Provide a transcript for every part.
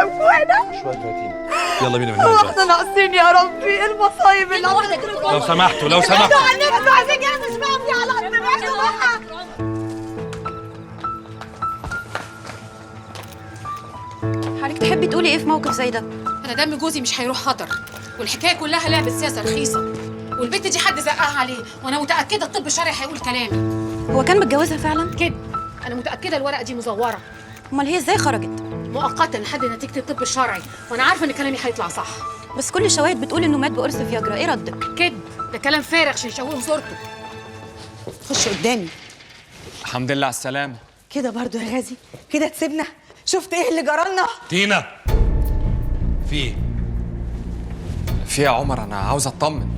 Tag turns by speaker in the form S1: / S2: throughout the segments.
S1: قدامكم هنا.
S2: شوية فاتين، يلا بينا من هنا.
S1: هو احنا ناقصين يا ربي؟ ايه المصايب اللي
S2: لو سمحتوا لو سمحتوا
S1: انتوا عايزين كده تشبعوا فيه على قد ما انتوا بقى.
S3: حضرتك تحبي تقولي ايه في موقف زي ده؟
S4: انا دم جوزي مش هيروح خطر، والحكايه كلها لعبه سياسه رخيصه، والبنت دي حد زقها عليه، وانا متاكده الطب الشرعي هيقول كلامي.
S3: هو كان متجوزها فعلا؟
S4: كده انا متاكده الورقه دي مزوره
S3: امال هي ازاي خرجت؟
S4: مؤقتا لحد نتيجه الطب الشرعي، وانا عارفه ان كلامي هيطلع صح.
S3: بس كل الشواهد بتقول انه مات بقرص فياجرا، ايه ردك؟
S4: كده ده كلام فارغ عشان يشوهوا صورته.
S1: خش قدامي
S5: الحمد لله على السلامة.
S1: كده برضو يا غازي؟ كده تسيبنا؟ شفت ايه اللي جرالنا؟
S2: تينا، في ايه؟
S5: في يا عمر، أنا عاوز أطمن.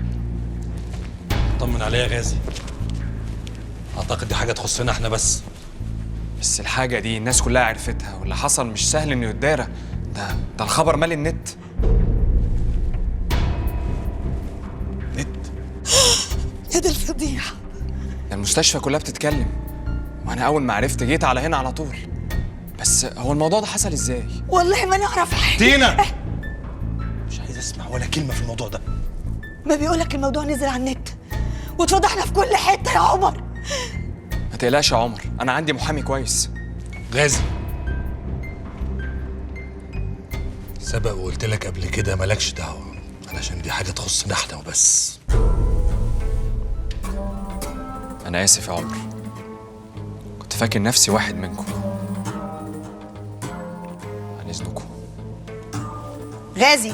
S2: طمن عليا يا غازي. اعتقد دي حاجة تخصنا احنا بس.
S5: بس الحاجة دي الناس كلها عرفتها، واللي حصل مش سهل إنه يتدارى. ده الخبر مال النت.
S2: نت؟
S1: يا دي الفضيحة.
S5: ده المستشفى كلها بتتكلم، وأنا أول ما عرفت جيت على هنا على طول. بس هو الموضوع ده حصل إزاي؟
S1: والله ما نعرف حاجة.
S2: تينا، مش عايز اسمع ولا كلمة في الموضوع ده.
S1: ما بيقولك الموضوع نزل على النت واتفضحنا في كل حتة يا عمر.
S5: ما تقلقش يا عمر، أنا عندي محامي كويس.
S2: غازي، سبق وقلت لك قبل كده مالكش دعوة، علشان دي حاجة تخصنا احنا وبس.
S5: أنا آسف يا عمر، كنت فاكر نفسي واحد منكم. عن إذنكم.
S1: غازي